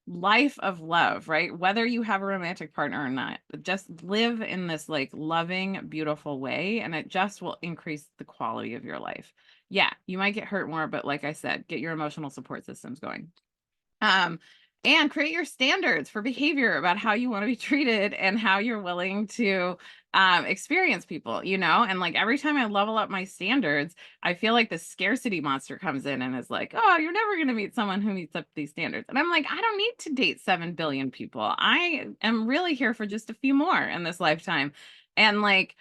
life of love, right? Whether you have a romantic partner or not, just live in this like loving, beautiful way, and it just will increase the quality of your life. Yeah, you might get hurt more, but like I said, get your emotional support systems going. And create your standards for behavior about how you want to be treated and how you're willing to experience people, and like every time I level up my standards, I feel like the scarcity monster comes in and is like, oh, you're never going to meet someone who meets up these standards. And I'm like, I don't need to date 7 billion people. I am really here for just a few more in this lifetime. And like,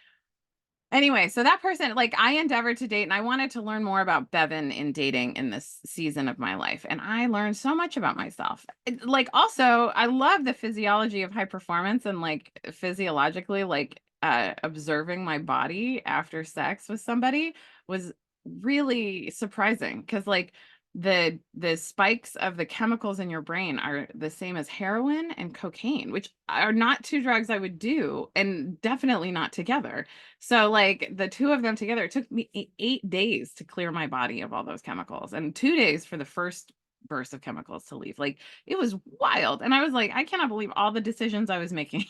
anyway, so that person, like, I endeavored to date, and I wanted to learn more about Bevin in dating in this season of my life. And I learned so much about myself. Like, also, I love the physiology of high performance, and like physiologically, like observing my body after sex with somebody was really surprising, because like the spikes of the chemicals in your brain are the same as heroin and cocaine, which are not two drugs I would do, and definitely not together. So like the two of them together, it took me 8 days to clear my body of all those chemicals, and 2 days for the first burst of chemicals to leave. Like, it was wild. And I was like, I cannot believe all the decisions I was making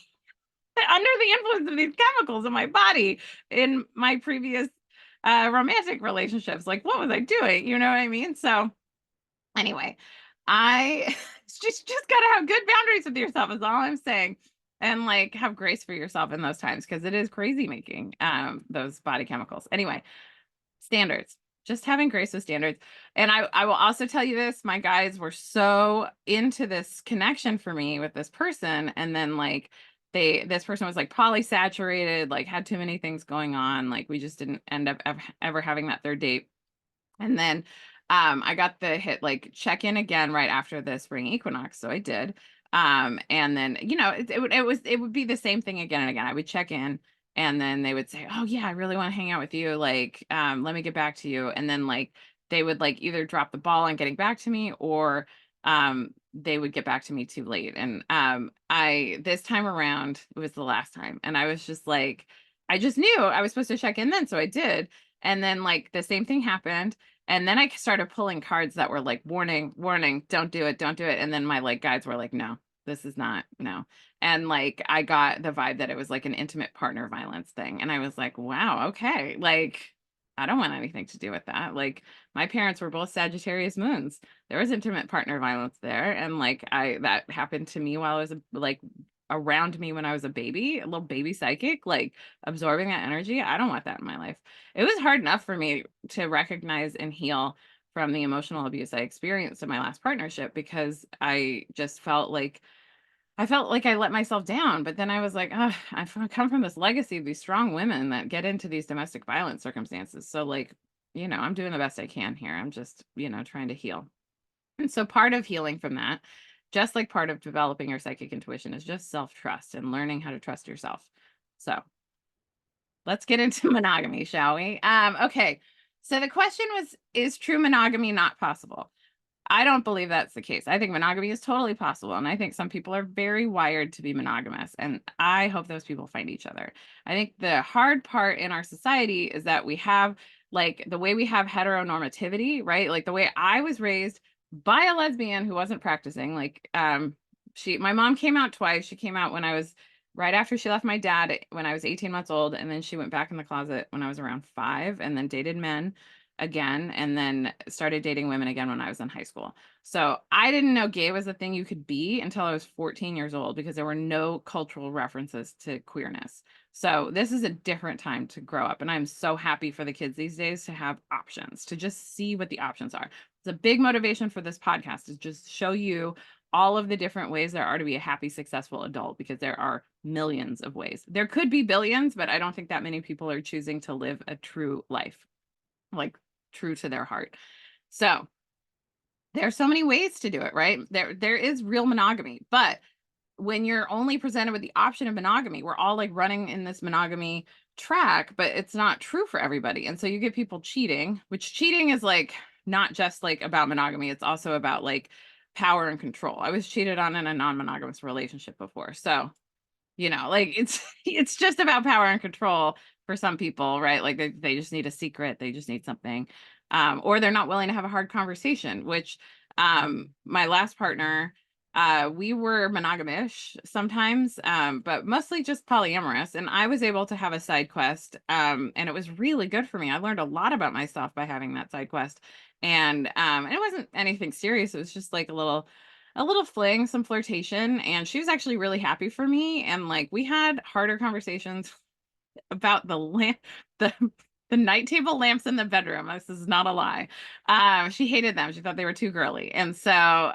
under the influence of these chemicals in my body in my previous romantic relationships. Like, what was I doing? You know what I mean? So anyway, I just gotta have good boundaries with yourself is all I'm saying. And like have grace for yourself in those times, because it is crazy making those body chemicals. Anyway, standards. Just having grace with standards. And I will also tell you this, my guys were so into this connection for me with this person. And then like this person was like polysaturated, like had too many things going on. Like, we just didn't end up ever having that third date. And then I got the hit like check in again right after the spring equinox. So I did. And then, it would be the same thing again and again. I would check in, and then they would say, oh yeah, I really want to hang out with you. Like, let me get back to you. And then like they would like either drop the ball on getting back to me, or they would get back to me too late. And this time around, it was the last time. And I was just like, I just knew I was supposed to check in then. So I did. And then like the same thing happened. And then I started pulling cards that were like, warning, warning, don't do it, don't do it. And then my like guides were like, no, this is not, no. And like I got the vibe that it was like an intimate partner violence thing. And I was like, wow, okay. Like, I don't want anything to do with that. Like, my parents were both Sagittarius moons. There was intimate partner violence there. And like that happened to me while I was like around me when I was a baby, a little baby psychic, like absorbing that energy. I don't want that in my life. It was hard enough for me to recognize and heal from the emotional abuse I experienced in my last partnership, because I just felt like I let myself down. But then I was like, oh, I've come from this legacy of these strong women that get into these domestic violence circumstances. So like, I'm doing the best I can here. I'm just, trying to heal. And so part of healing from that, just like part of developing your psychic intuition, is just self-trust and learning how to trust yourself. So let's get into monogamy, shall we? Okay. So the question was, is true monogamy not possible? I don't believe that's the case. I think monogamy is totally possible. And I think some people are very wired to be monogamous. And I hope those people find each other. I think the hard part in our society is that we have like the way we have heteronormativity, right? Like the way I was raised by a lesbian who wasn't practicing. Like my mom came out twice. She came out when I was right after she left my dad when I was 18 months old. And then she went back in the closet when I was around 5 and then dated men again and then started dating women again when I was in high school. So I didn't know gay was a thing you could be until I was 14 years old because there were no cultural references to queerness. So this is a different time to grow up. And I'm so happy for the kids these days to have options, to just see what the options are. It's a big motivation for this podcast is just show you all of the different ways there are to be a happy, successful adult because there are millions of ways. There could be billions, but I don't think that many people are choosing to live a true life, like true to their heart. So there's so many ways to do it, right? There is real monogamy, but when you're only presented with the option of monogamy, we're all like running in this monogamy track, but it's not true for everybody. And so you get people cheating, which cheating is like not just like about monogamy, it's also about like power and control. I was cheated on in a non-monogamous relationship before. So, like it's just about power and control for some people, right? Like they just need a secret, they just need something. Or they're not willing to have a hard conversation, which my last partner, we were monogamish sometimes, but mostly just polyamorous. And I was able to have a side quest. And it was really good for me. I learned a lot about myself by having that side quest. And it wasn't anything serious. It was just like a little fling, some flirtation. And she was actually really happy for me. And like we had harder conversations about the lamp, the night table lamps in the bedroom. This is not a lie. She hated them. She thought they were too girly. And so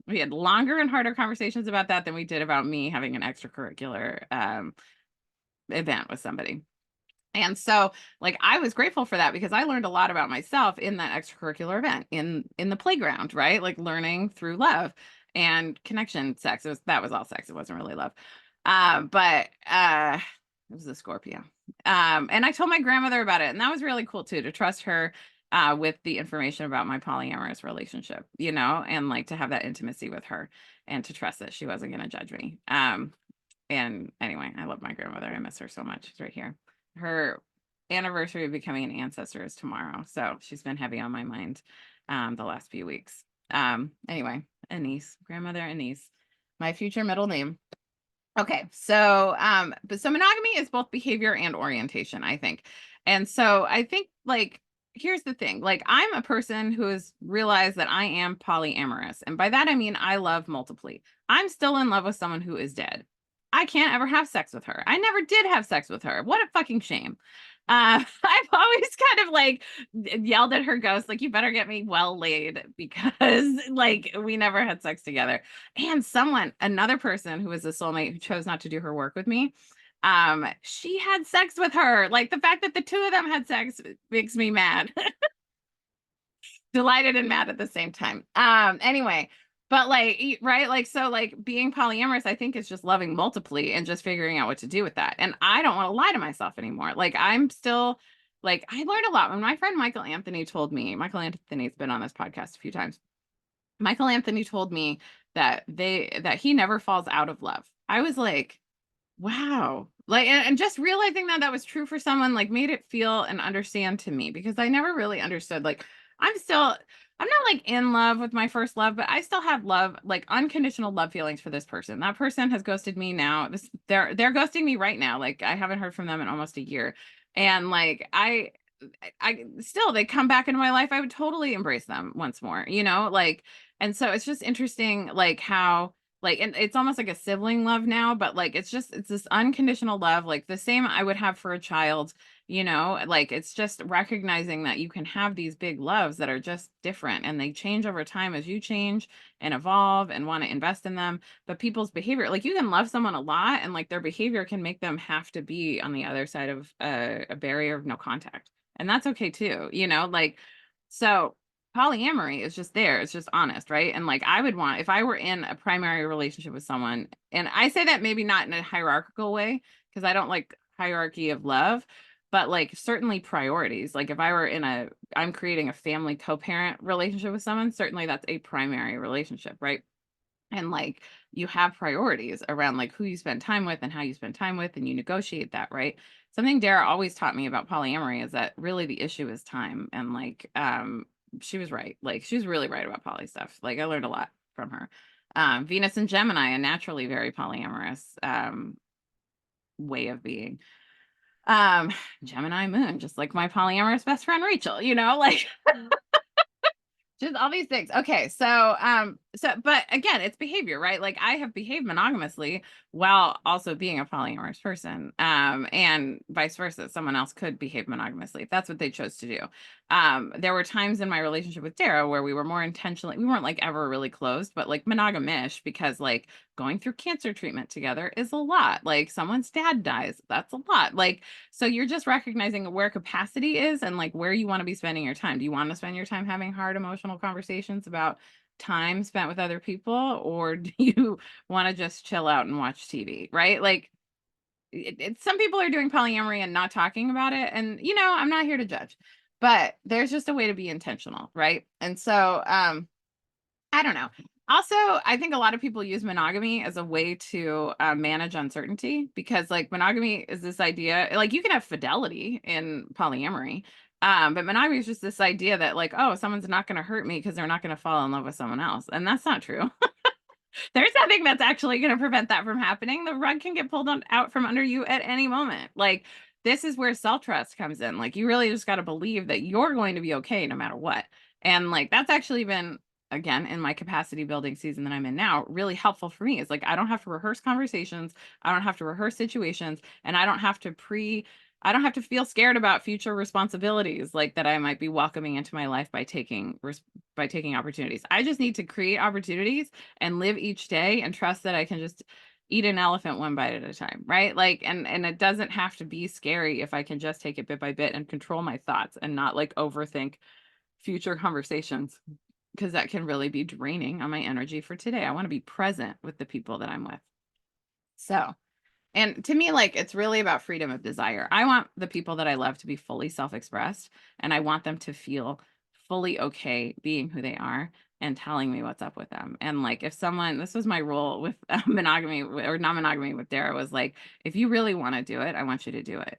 we had longer and harder conversations about that than we did about me having an extracurricular event with somebody. And so like I was grateful for that because I learned a lot about myself in that extracurricular event in the playground, right? Like learning through love and connection, sex. That was all sex. It wasn't really love. But it was a Scorpio. And I told my grandmother about it, and that was really cool too, to trust her with the information about my polyamorous relationship, and like to have that intimacy with her and to trust that she wasn't going to judge me. And anyway, I love my grandmother. I miss her so much. She's right here. Her anniversary of becoming an ancestor is tomorrow. So she's been heavy on my mind the last few weeks. Anyway, Anise, grandmother Anise, my future middle name. Okay, so so monogamy is both behavior and orientation, I think. And so I think like here's the thing, like I'm a person who has realized that I am polyamorous. And by that I mean I love multiply. I'm still in love with someone who is dead. I can't ever have sex with her. I never did have sex with her. What a fucking shame. I've always kind of like yelled at her ghost, like, you better get me well laid because like we never had sex together. And another person who was a soulmate who chose not to do her work with me, she had sex with her. Like the fact that the two of them had sex makes me mad. Delighted and mad at the same time. Anyway, but like, right, like, so like being polyamorous, I think is just loving multiply and just figuring out what to do with that. And I don't want to lie to myself anymore. Like I'm still like, I learned a lot when my friend Michael Anthony's been on this podcast a few times. Michael Anthony told me that he never falls out of love. I was like, wow. Like, and just realizing that was true for someone like made it feel and understand to me because I never really understood. Like, I'm not like in love with my first love, but I still have love, like unconditional love feelings for this person. That person has ghosted me now. They're ghosting me right now. Like, I haven't heard from them in almost a year. And like, I still, they come back into my life. I would totally embrace them once more, like, and so it's just interesting, like how, like, and it's almost like a sibling love now, but like, it's this unconditional love, like the same I would have for a child, like it's just recognizing that you can have these big loves that are just different and they change over time as you change and evolve and want to invest in them. But people's behavior, like you can love someone a lot and like their behavior can make them have to be on the other side of a barrier of no contact. And that's okay too, like, so polyamory is just there. It's just honest, right? And like I would want, if I were in a primary relationship with someone, and I say that maybe not in a hierarchical way, because I don't like hierarchy of love, but like certainly priorities. Like if I were I'm creating a family co-parent relationship with someone, certainly that's a primary relationship, right? And like you have priorities around like who you spend time with and how you spend time with, and you negotiate that, right? Something Dara always taught me about polyamory is that really the issue is time. And like she was right. Like she was really right about poly stuff. Like I learned a lot from her. Venus and Gemini, a naturally very polyamorous way of being. Um, Gemini moon, just like my polyamorous best friend Rachel, like just all these things. Okay. But again, it's behavior, right? Like I have behaved monogamously while also being a polyamorous person. And vice versa. Someone else could behave monogamously if that's what they chose to do. There were times in my relationship with Dara where we were more intentionally, we weren't like ever really closed, but like monogamish, because like going through cancer treatment together is a lot. Like someone's dad dies, that's a lot. Like, so you're just recognizing where capacity is and like where you want to be spending your time. Do you want to spend your time having hard emotional conversations about time spent with other people, or do you want to just chill out and watch TV, right? Like some people are doing polyamory and not talking about it, and I'm not here to judge, but there's just a way to be intentional, right? And so I don't know. Also, I think a lot of people use monogamy as a way to manage uncertainty, because like monogamy is this idea, like you can have fidelity in polyamory, but monogamy is just this idea that like, oh, someone's not going to hurt me because they're not going to fall in love with someone else. And that's not true. There's nothing that's actually going to prevent that from happening. The rug can get pulled out from under you at any moment. Like this is where self-trust comes in. Like you really just got to believe that you're going to be okay no matter what. And like that's actually been, again, in my capacity building season that I'm in now, really helpful for me. Is like I don't have to rehearse conversations, I don't have to rehearse situations, and I don't have to feel scared about future responsibilities like that I might be welcoming into my life by taking opportunities. I just need to create opportunities and live each day and trust that I can just eat an elephant one bite at a time, right? Like, and it doesn't have to be scary if I can just take it bit by bit and control my thoughts and not like overthink future conversations, because that can really be draining on my energy for today. I want to be present with the people that I'm with. So, and to me, like, it's really about freedom of desire. I want the people that I love to be fully self-expressed, and I want them to feel fully okay being who they are and telling me what's up with them. And like, if someone, this was my rule with monogamy or non-monogamy with Dara, was like, if you really want to do it, I want you to do it.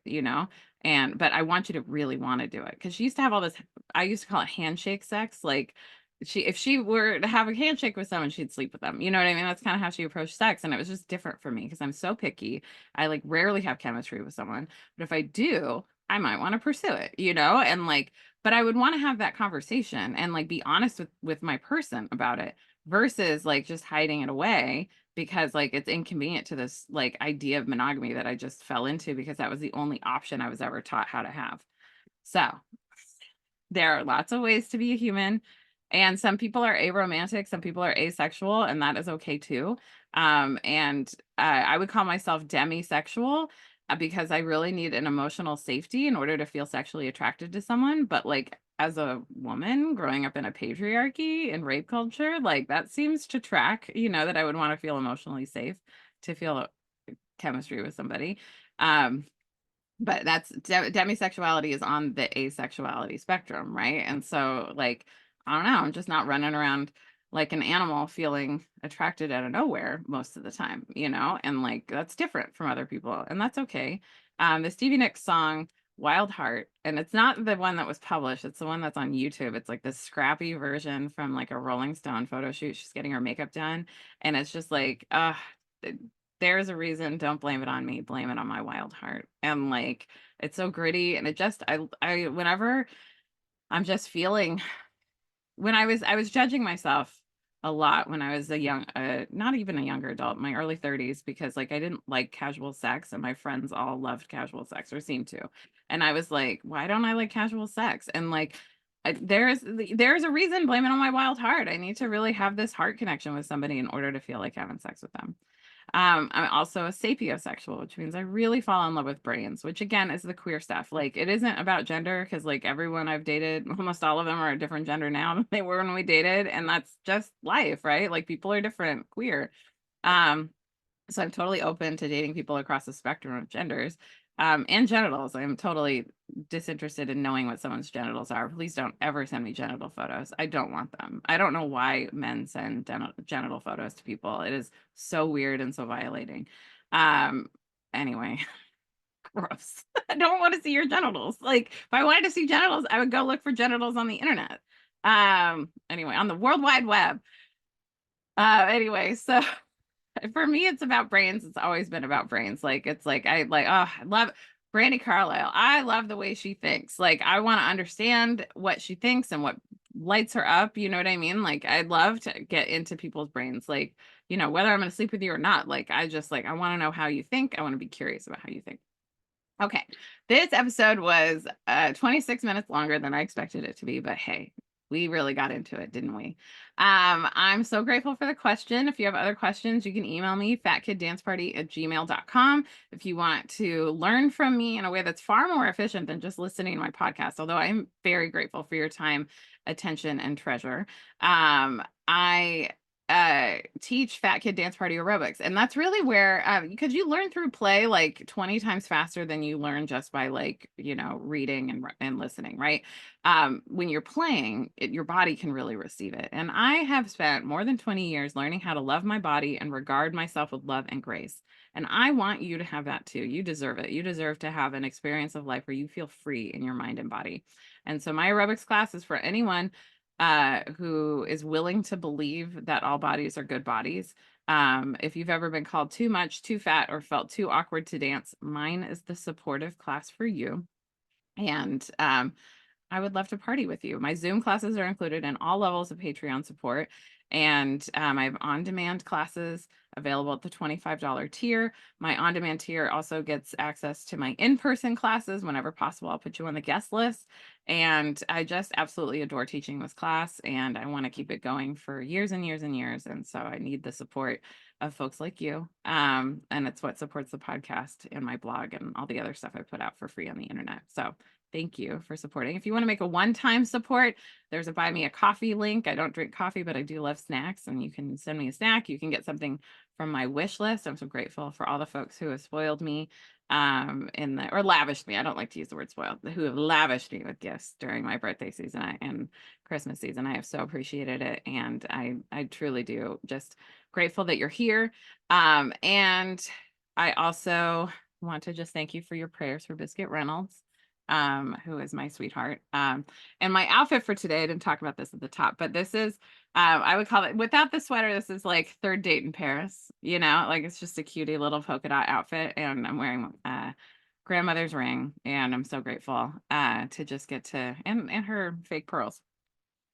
But I want you to really want to do it. Cause she used to have all this, I used to call it handshake sex. Like, if she were to have a handshake with someone, she'd sleep with them. You know what I mean? That's kind of how she approached sex. And it was just different for me because I'm so picky. I like rarely have chemistry with someone, but if I do, I might want to pursue it. And like, but I would want to have that conversation and like be honest with my person about it, versus like just hiding it away because like it's inconvenient to this like idea of monogamy that I just fell into because that was the only option I was ever taught how to have. So there are lots of ways to be a human, and some people are aromantic, some people are asexual, and that is okay too. And I would call myself demisexual because I really need an emotional safety in order to feel sexually attracted to someone. But like as a woman growing up in a patriarchy and rape culture, like that seems to track, that I would want to feel emotionally safe to feel chemistry with somebody. But that's demisexuality is on the asexuality spectrum, right? And so like I don't know, I'm just not running around like an animal feeling attracted out of nowhere most of the time, and like that's different from other people, and that's okay. The Stevie Nicks song Wild Heart, and it's not the one that was published, it's the one that's on YouTube. It's like this scrappy version from like a Rolling Stone photo shoot. She's getting her makeup done, and it's just like there's a reason, don't blame it on me, blame it on my wild heart. And like it's so gritty, and it just I whenever I'm just feeling, when I was judging myself a lot when I was a young not even a younger adult, my early 30s, because like I didn't like casual sex and my friends all loved casual sex or seemed to. And I was like, why don't I like casual sex? And like there's a reason, blame it on my wild heart. I need to really have this heart connection with somebody in order to feel like having sex with them. I'm also a sapiosexual, which means I really fall in love with brains, which again is the queer stuff. Like it isn't about gender, because like everyone I've dated, almost all of them are a different gender now than they were when we dated. And that's just life, right? Like people are different, queer. So I'm totally open to dating people across the spectrum of genders. And genitals. I'm totally disinterested in knowing what someone's genitals are. Please don't ever send me genital photos. I don't want them. I don't know why men send genital photos to people. It is so weird and so violating. Anyway, gross. I don't want to see your genitals. Like, if I wanted to see genitals, I would go look for genitals on the internet. Anyway, on the World Wide Web. Anyway, so for me, it's about brains. It's always been about brains. Like, it's like, I love Brandy Carlisle. I love the way she thinks. Like, I want to understand what she thinks and what lights her up. You know what I mean? Like, I'd love to get into people's brains. Like, whether I'm going to sleep with you or not, like, I want to know how you think. I want to be curious about how you think. Okay. This episode was 26 minutes longer than I expected it to be, but hey, we really got into it, didn't we? I'm so grateful for the question. If you have other questions, you can email me, fatkiddanceparty@gmail.com. If you want to learn from me in a way that's far more efficient than just listening to my podcast, although I'm very grateful for your time, attention, and treasure. I teach Fat Kid Dance Party aerobics, and that's really where because you learn through play like 20 times faster than you learn just by like reading and listening, right? When you're playing it, your body can really receive it, and I have spent more than 20 years learning how to love my body and regard myself with love and grace, and I want you to have that too. You deserve it. You deserve to have an experience of life where you feel free in your mind and body. And so my aerobics class is for anyone who is willing to believe that all bodies are good bodies. If you've ever been called too much, too fat, or felt too awkward to dance, mine is the supportive class for you. And I would love to party with you. My Zoom classes are included in all levels of Patreon support. And I have on-demand classes available at the $25 tier. My on-demand tier also gets access to my in-person classes whenever possible. I'll put you on the guest list. And I just absolutely adore teaching this class. And I want to keep it going for years and years and years. And so I need the support of folks like you. And it's what supports the podcast and my blog and all the other stuff I put out for free on the internet. So thank you for supporting. If you want to make a one-time support, there's a buy me a coffee link. I don't drink coffee, but I do love snacks, and you can send me a snack. You can get something from my wish list. I'm so grateful for all the folks who have spoiled me or lavished me. I don't like to use the word spoiled, who have lavished me with gifts during my birthday season and Christmas season. I have so appreciated it. And I truly do. Just grateful that you're here. And I also want to just thank you for your prayers for Biscuit Reynolds, who is my sweetheart. And my outfit for today, I didn't talk about this at the top, but this is, I would call it, without the sweater, this is like third date in Paris, like it's just a cutie little polka dot outfit. And I'm wearing grandmother's ring, and I'm so grateful to just get to, and her fake pearls.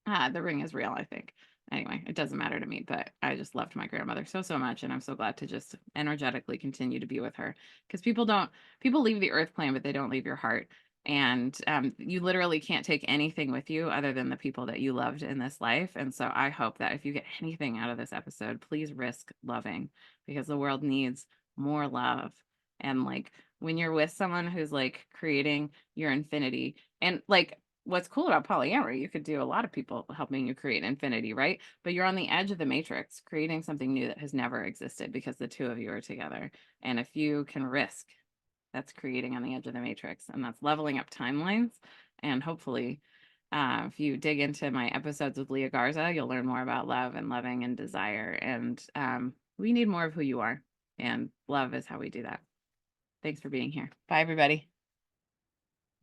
The ring is real, I think. Anyway, it doesn't matter to me, but I just loved my grandmother so, so much. And I'm so glad to just energetically continue to be with her, because people leave the earth plane, but they don't leave your heart. And you literally can't take anything with you other than the people that you loved in this life. And so I hope that if you get anything out of this episode, please risk loving, because the world needs more love. And like when you're with someone who's like creating your infinity, and like what's cool about polyamory, you could do a lot of people helping you create infinity, right? But you're on the edge of the matrix, creating something new that has never existed because the two of you are together. And if you can risk, that's creating on the edge of the matrix, and that's leveling up timelines. And hopefully, if you dig into my episodes with Leah Garza, you'll learn more about love and loving and desire. And we need more of who you are, and love is how we do that. Thanks for being here. Bye, everybody.